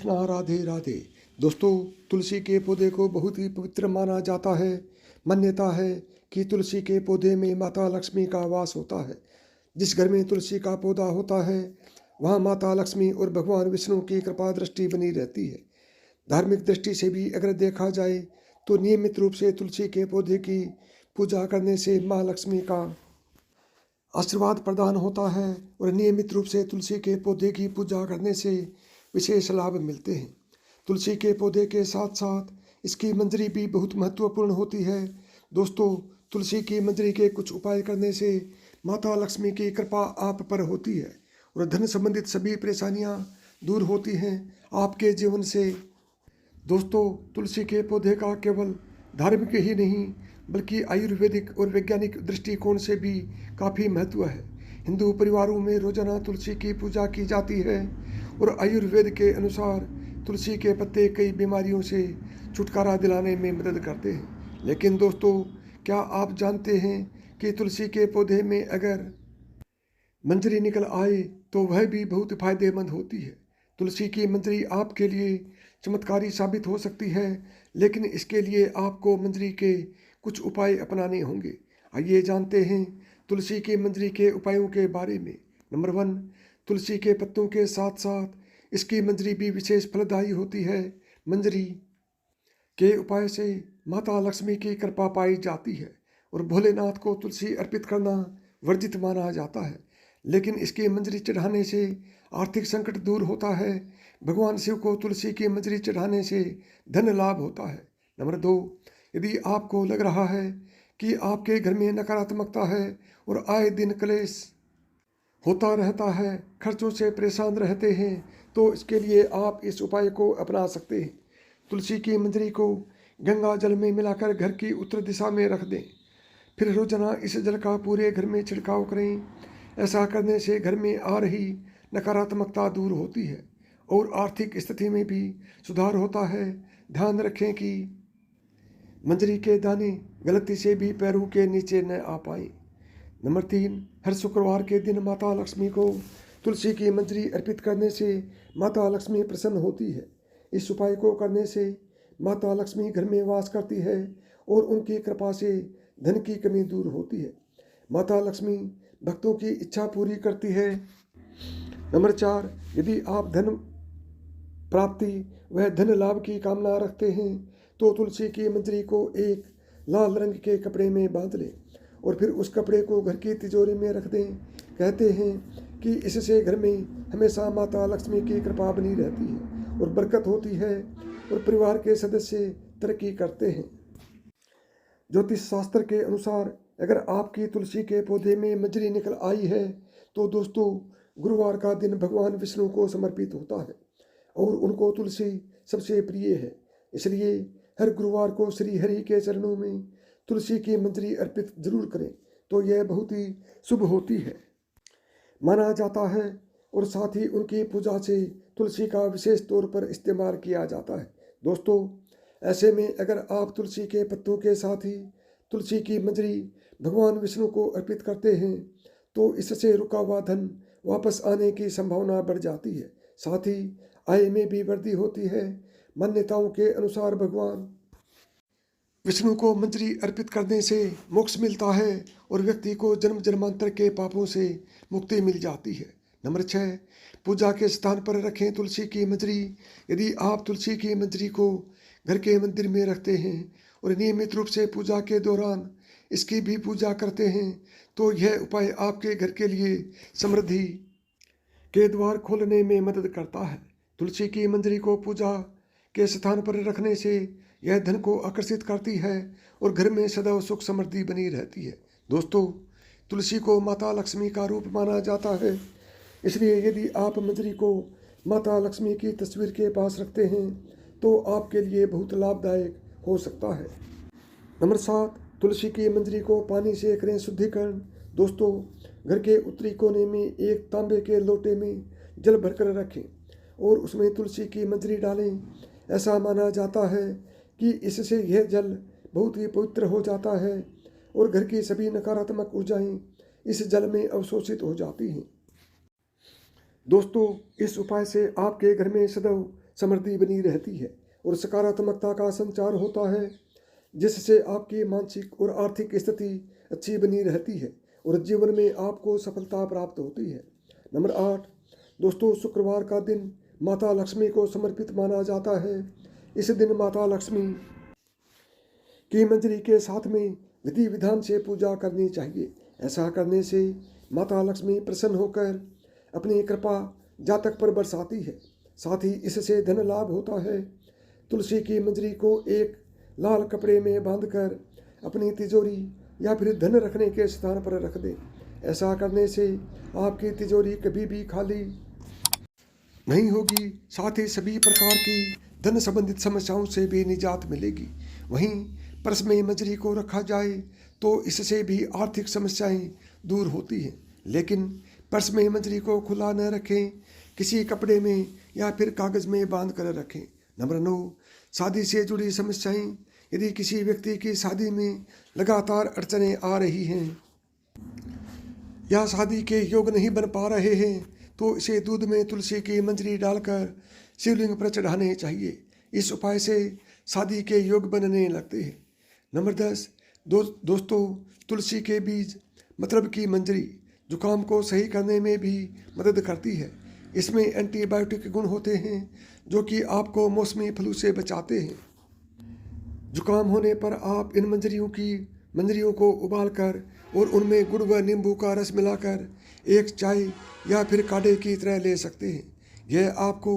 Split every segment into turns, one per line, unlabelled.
कृष्णा, राधे राधे। दोस्तों, तुलसी के पौधे को बहुत ही पवित्र माना जाता है। मान्यता है कि तुलसी के पौधे में माता लक्ष्मी का वास होता है। जिस घर में तुलसी का पौधा होता है वहाँ माता लक्ष्मी और भगवान विष्णु की कृपा दृष्टि बनी रहती है। धार्मिक दृष्टि से भी अगर देखा जाए तो नियमित रूप से तुलसी के पौधे की पूजा करने से माँ लक्ष्मी का आशीर्वाद प्रदान होता है और नियमित रूप से तुलसी के पौधे की पूजा करने से विशेष लाभ मिलते हैं। तुलसी के पौधे के साथ साथ इसकी मंजरी भी बहुत महत्वपूर्ण होती है। दोस्तों, तुलसी की मंजरी के कुछ उपाय करने से माता लक्ष्मी की कृपा आप पर होती है और धन संबंधित सभी परेशानियां दूर होती हैं आपके जीवन से। दोस्तों, तुलसी के पौधे का केवल धार्मिक ही नहीं बल्कि आयुर्वेदिक और वैज्ञानिक दृष्टिकोण से भी काफ़ी महत्व है। हिंदू परिवारों में रोजाना तुलसी की पूजा की जाती है और आयुर्वेद के अनुसार तुलसी के पत्ते कई बीमारियों से छुटकारा दिलाने में मदद करते हैं। लेकिन दोस्तों, क्या आप जानते हैं कि तुलसी के पौधे में अगर मंजरी निकल आए तो वह भी बहुत फायदेमंद होती है। तुलसी की मंजरी आपके लिए चमत्कारी साबित हो सकती है, लेकिन इसके लिए आपको मंजरी के कुछ उपाय अपनाने होंगे। आइए जानते हैं तुलसी की मंजरी के उपायों के बारे में। नंबर 1, तुलसी के पत्तों के साथ साथ इसकी मंजरी भी विशेष फलदायी होती है। मंजरी के उपाय से माता लक्ष्मी की कृपा पाई जाती है और भोलेनाथ को तुलसी अर्पित करना वर्जित माना जाता है, लेकिन इसकी मंजरी चढ़ाने से आर्थिक संकट दूर होता है। भगवान शिव को तुलसी की मंजरी चढ़ाने से धन लाभ होता है। नंबर 2, यदि आपको लग रहा है कि आपके घर में नकारात्मकता है और आए दिन क्लेश होता रहता है, खर्चों से परेशान रहते हैं, तो इसके लिए आप इस उपाय को अपना सकते हैं। तुलसी की मंजरी को गंगा जल में मिलाकर घर की उत्तर दिशा में रख दें। फिर रोजाना इस जल का पूरे घर में छिड़काव करें। ऐसा करने से घर में आ रही नकारात्मकता दूर होती है और आर्थिक स्थिति में भी सुधार होता है। ध्यान रखें कि मंजरी के दाने गलती से भी पैरों के नीचे न आ पाए। नंबर 3, हर शुक्रवार के दिन माता लक्ष्मी को तुलसी की मंजरी अर्पित करने से माता लक्ष्मी प्रसन्न होती है। इस उपाय को करने से माता लक्ष्मी घर में वास करती है और उनकी कृपा से धन की कमी दूर होती है। माता लक्ष्मी भक्तों की इच्छा पूरी करती है। नंबर 4, यदि आप धन प्राप्ति व धन लाभ की कामना रखते हैं तो तुलसी की मंजरी को एक लाल रंग के कपड़े में बांध लें और फिर उस कपड़े को घर की तिजोरी में रख दें। कहते हैं कि इससे घर में हमेशा माता लक्ष्मी की कृपा बनी रहती है और बरकत होती है और परिवार के सदस्य तरक्की करते हैं। ज्योतिष शास्त्र के अनुसार अगर आपकी तुलसी के पौधे में मंजरी निकल आई है तो दोस्तों, गुरुवार का दिन भगवान विष्णु को समर्पित होता है और उनको तुलसी सबसे प्रिय है। इसलिए हर गुरुवार को श्री हरि के चरणों में तुलसी की मंजरी अर्पित जरूर करें, तो यह बहुत ही शुभ होती है माना जाता है और साथ ही उनकी पूजा से तुलसी का विशेष तौर पर इस्तेमाल किया जाता है। दोस्तों, ऐसे में अगर आप तुलसी के पत्तों के साथ ही तुलसी की मंजरी भगवान विष्णु को अर्पित करते हैं तो इससे रुका हुआ धन वापस आने की संभावना बढ़ जाती है। साथ ही आय में भी वृद्धि होती है। मान्यताओं के अनुसार भगवान विष्णु को मंजरी अर्पित करने से मोक्ष मिलता है और व्यक्ति को जन्म जन्मांतर के पापों से मुक्ति मिल जाती है। नंबर 6, पूजा के स्थान पर रखें तुलसी की मंजरी। यदि आप तुलसी की मंजरी को घर के मंदिर में रखते हैं और नियमित रूप से पूजा के दौरान इसकी भी पूजा करते हैं तो यह उपाय आपके घर के लिए समृद्धि के द्वार खोलने में मदद करता है। तुलसी की मंजरी को पूजा के स्थान पर रखने से यह धन को आकर्षित करती है और घर में सदैव सुख समृद्धि बनी रहती है। दोस्तों, तुलसी को माता लक्ष्मी का रूप माना जाता है, इसलिए यदि आप मंजरी को माता लक्ष्मी की तस्वीर के पास रखते हैं तो आपके लिए बहुत लाभदायक हो सकता है। नंबर 7, तुलसी की मंजरी को पानी से करें शुद्धिकरण। दोस्तों, घर के उत्तरी कोने में एक तांबे के लोटे में जल भरकर रखें और उसमें तुलसी की मंजरी डालें। ऐसा माना जाता है कि इससे यह जल बहुत ही पवित्र हो जाता है और घर की सभी नकारात्मक ऊर्जाएं इस जल में अवशोषित हो जाती हैं। दोस्तों, इस उपाय से आपके घर में सदैव समृद्धि बनी रहती है और सकारात्मकता का संचार होता है, जिससे आपकी मानसिक और आर्थिक स्थिति अच्छी बनी रहती है और जीवन में आपको सफलता प्राप्त होती है। नंबर 8 दोस्तों, शुक्रवार का दिन माता लक्ष्मी को समर्पित माना जाता है। इस दिन माता लक्ष्मी की मंजरी के साथ में विधि विधान से पूजा करनी चाहिए। ऐसा करने से माता लक्ष्मी प्रसन्न होकर अपनी कृपा जातक पर बरसाती है। साथ ही इससे धन लाभ होता है। तुलसी की मंजरी को एक लाल कपड़े में बांधकर अपनी तिजोरी या फिर धन रखने के स्थान पर रख दें। ऐसा करने से आपकी तिजोरी कभी भी खाली नहीं होगी। साथ ही सभी प्रकार की धन संबंधित समस्याओं से भी निजात मिलेगी। वहीं पर्स में मंजरी को रखा जाए तो इससे भी आर्थिक समस्याएं दूर होती हैं। लेकिन पर्स में मंजरी को खुला न रखें, किसी कपड़े में या फिर कागज़ में बांध कर रखें। नंबर 9 शादी से जुड़ी समस्याएं। यदि किसी व्यक्ति की शादी में लगातार अड़चनें आ रही हैं या शादी के योग नहीं बन पा रहे हैं तो इसे दूध में तुलसी की मंजरी डालकर शिवलिंग पर चढ़ाने चाहिए। इस उपाय से शादी के योग बनने लगते हैं। नंबर 10 दोस्तों, तुलसी के बीज मतलब की मंजरी जुकाम को सही करने में भी मदद करती है। इसमें एंटीबायोटिक गुण होते हैं जो कि आपको मौसमी फ्लू से बचाते हैं। जुकाम होने पर आप इन मंजरियों को उबालकर और उनमें गुड़ व नींबू का रस मिलाकर एक चाय या फिर काढ़े की तरह ले सकते हैं। यह आपको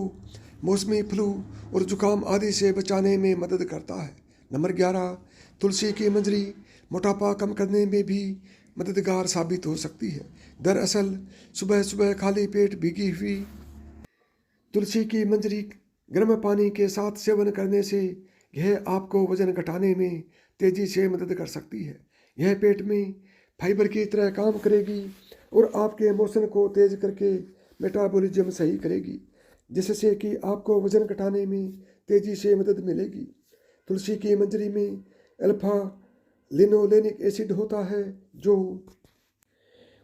मौसमी फ्लू और जुकाम आदि से बचाने में मदद करता है। नंबर 11 तुलसी की मंजरी मोटापा कम करने में भी मददगार साबित हो सकती है। दरअसल सुबह सुबह खाली पेट भीगी हुई तुलसी की मंजरी गर्म पानी के साथ सेवन करने से यह आपको वजन घटाने में तेज़ी से मदद कर सकती है। यह पेट में फाइबर की तरह काम करेगी और आपके मोशन को तेज करके मेटाबॉलिज्म सही करेगी, जिससे कि आपको वजन घटाने में तेज़ी से मदद मिलेगी। तुलसी की मंजरी में अल्फा लिनोलेनिक एसिड होता है जो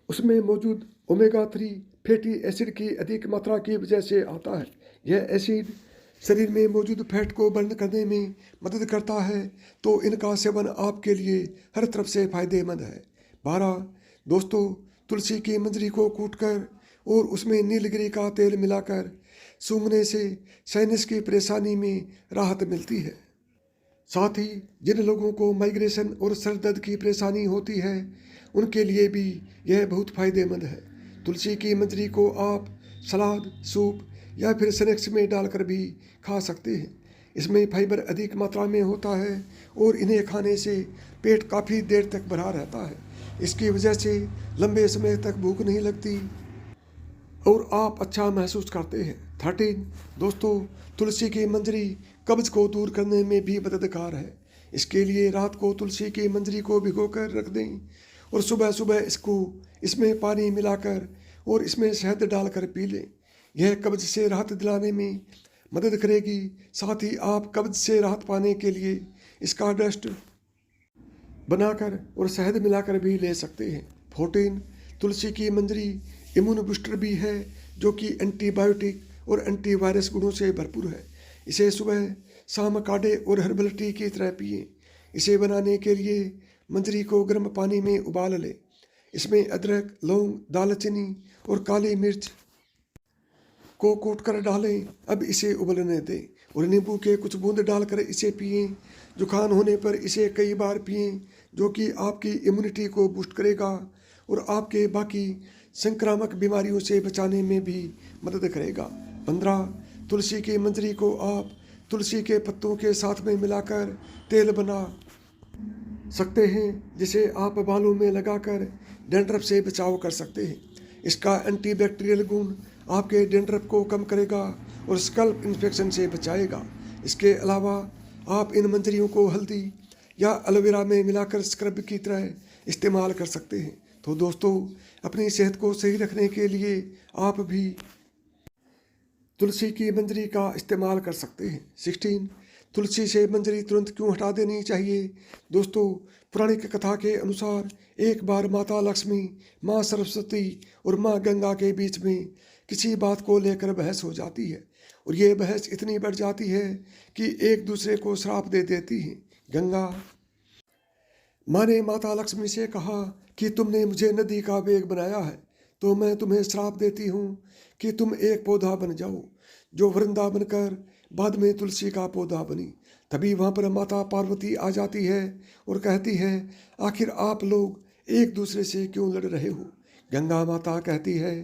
उसमें मौजूद ओमेगा 3 फैटी एसिड की अधिक मात्रा की वजह से आता है। यह एसिड शरीर में मौजूद फैट को बर्न करने में मदद करता है, तो इनका सेवन आपके लिए हर तरफ से फायदेमंद है। 12 दोस्तों, तुलसी की मंजरी को कूटकर और उसमें नीलगिरी का तेल मिलाकर सूंघने से साइनस की परेशानी में राहत मिलती है। साथ ही जिन लोगों को माइग्रेशन और सर दर्द की परेशानी होती है उनके लिए भी यह बहुत फायदेमंद है। तुलसी की मंजरी को आप सलाद, सूप या फिर स्नैक्स में डालकर भी खा सकते हैं। इसमें फाइबर अधिक मात्रा में होता है और इन्हें खाने से पेट काफ़ी देर तक भरा रहता है। इसकी वजह से लंबे समय तक भूख नहीं लगती और आप अच्छा महसूस करते हैं। 13 दोस्तों, तुलसी की मंजरी कब्ज को दूर करने में भी मददगार है। इसके लिए रात को तुलसी की मंजरी को भिगोकर रख दें और सुबह सुबह इसमें पानी मिलाकर और इसमें शहद डालकर पी लें। यह कब्ज से राहत दिलाने में मदद करेगी। साथ ही आप कब्ज से राहत पाने के लिए इसका डस्ट बनाकर और शहद मिलाकर भी ले सकते हैं। 14 तुलसी की मंजरी इम्यून बूस्टर भी है जो कि एंटीबायोटिक और एंटीवायरस गुणों से भरपूर है। इसे सुबह शाम काढ़े और हर्बल टी की तरह पिएं। इसे बनाने के लिए मंजरी को गर्म पानी में उबाल लें। इसमें अदरक, लौंग, दालचीनी और काली मिर्च को कूट कर डालें। अब इसे उबलने दें और नींबू के कुछ बूंद डालकर इसे पिएं। जुकाम होने पर इसे कई बार पिएं, जो कि आपकी इम्यूनिटी को बूस्ट करेगा और आपके बाकी संक्रामक बीमारियों से बचाने में भी मदद करेगा। 15 तुलसी की मंजरी को आप तुलसी के पत्तों के साथ में मिलाकर तेल बना सकते हैं, जिसे आप बालों में लगाकर डैंड्रफ से बचाव कर सकते हैं। इसका एंटीबैक्टीरियल गुण आपके डैंड्रफ को कम करेगा और स्कल्प इन्फेक्शन से बचाएगा। इसके अलावा आप इन मंजरियों को हल्दी या एलोवेरा में मिलाकर स्क्रब की तरह इस्तेमाल कर सकते हैं। तो दोस्तों, अपनी सेहत को सही रखने के लिए आप भी तुलसी की मंजरी का इस्तेमाल कर सकते हैं। 16 तुलसी से मंजरी तुरंत क्यों हटा देनी चाहिए? दोस्तों, पौराणिक कथा के अनुसार एक बार माता लक्ष्मी, माँ सरस्वती और माँ गंगा के बीच में किसी बात को लेकर बहस हो जाती है और ये बहस इतनी बढ़ जाती है कि एक दूसरे को श्राप दे देती है। गंगा माँ ने माता लक्ष्मी से कहा कि तुमने मुझे नदी का वेग बनाया है, तो मैं तुम्हें श्राप देती हूँ कि तुम एक पौधा बन जाओ जो वृंदा बनकर बाद में तुलसी का पौधा बनी। तभी वहाँ पर माता पार्वती आ जाती है और कहती है, आखिर आप लोग एक दूसरे से क्यों लड़ रहे हो। गंगा माता कहती है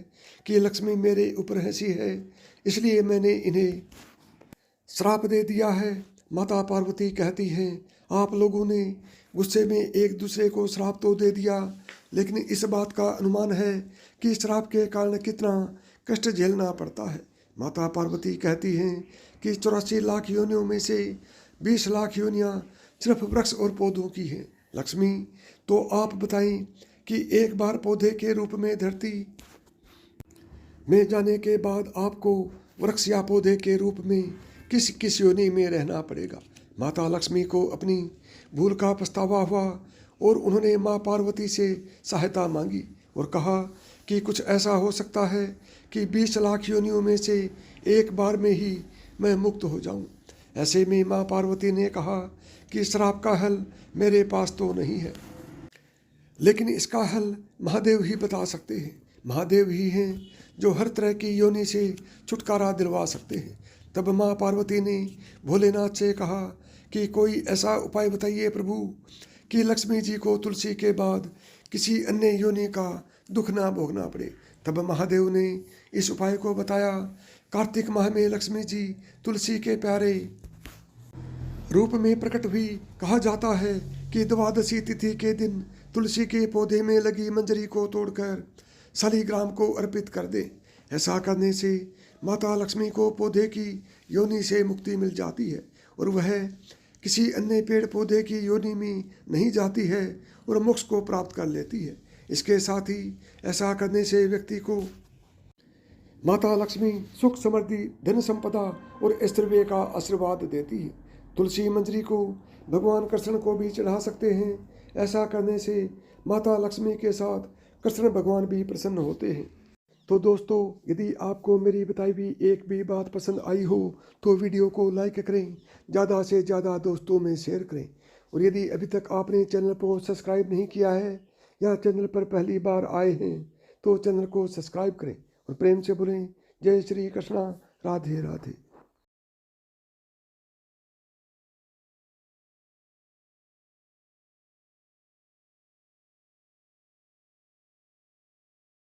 कि लक्ष्मी मेरे ऊपर हंसी है, इसलिए मैंने इन्हें श्राप दे दिया है। माता पार्वती कहती हैं, आप लोगों ने गुस्से में एक दूसरे को श्राप तो दे दिया, लेकिन इस बात का अनुमान है कि श्राप के कारण कितना कष्ट झेलना पड़ता है। माता पार्वती कहती हैं कि 84 लाख योनियों में से 20 लाख योनियाँ सिर्फ वृक्ष और पौधों की हैं। लक्ष्मी, तो आप बताएं कि एक बार पौधे के रूप में धरती में जाने के बाद आपको वृक्ष या पौधे के रूप में किस किस योनि में रहना पड़ेगा। माता लक्ष्मी को अपनी भूल का पछतावा हुआ और उन्होंने माँ पार्वती से सहायता मांगी और कहा कि कुछ ऐसा हो सकता है कि 20 लाख योनियों में से एक बार में ही मैं मुक्त हो जाऊं। ऐसे में माँ पार्वती ने कहा कि श्राप का हल मेरे पास तो नहीं है, लेकिन इसका हल महादेव ही बता सकते हैं। महादेव ही हैं जो हर तरह की योनि से छुटकारा दिलवा सकते हैं। तब माँ पार्वती ने भोलेनाथ से कहा कि कोई ऐसा उपाय बताइए प्रभु कि लक्ष्मी जी को तुलसी के बाद किसी अन्य योनि का दुख ना भोगना पड़े। तब महादेव ने इस उपाय को बताया। कार्तिक माह में लक्ष्मी जी तुलसी के प्यारे रूप में प्रकट हुई। कहा जाता है कि द्वादशी तिथि के दिन तुलसी के पौधे में लगी मंजरी को तोड़कर शालिग्राम को अर्पित कर दे। ऐसा करने से माता लक्ष्मी को पौधे की योनि से मुक्ति मिल जाती है और वह किसी अन्य पेड़ पौधे की योनि में नहीं जाती है और मोक्ष को प्राप्त कर लेती है। इसके साथ ही ऐसा करने से व्यक्ति को माता लक्ष्मी सुख समृद्धि धन संपदा और ऐश्वर्य का आशीर्वाद देती है। तुलसी मंजरी को भगवान कृष्ण को भी चढ़ा सकते हैं। ऐसा करने से माता लक्ष्मी के साथ कृष्ण भगवान भी प्रसन्न होते हैं। तो दोस्तों, यदि आपको मेरी बताई हुई एक भी बात पसंद आई हो तो वीडियो को लाइक करें, ज़्यादा से ज़्यादा दोस्तों में शेयर करें। और यदि अभी तक आपने चैनल को सब्सक्राइब नहीं किया है या चैनल पर पहली बार आए हैं तो चैनल को सब्सक्राइब करें और प्रेम से बोलें, जय श्री कृष्णा, राधे राधे।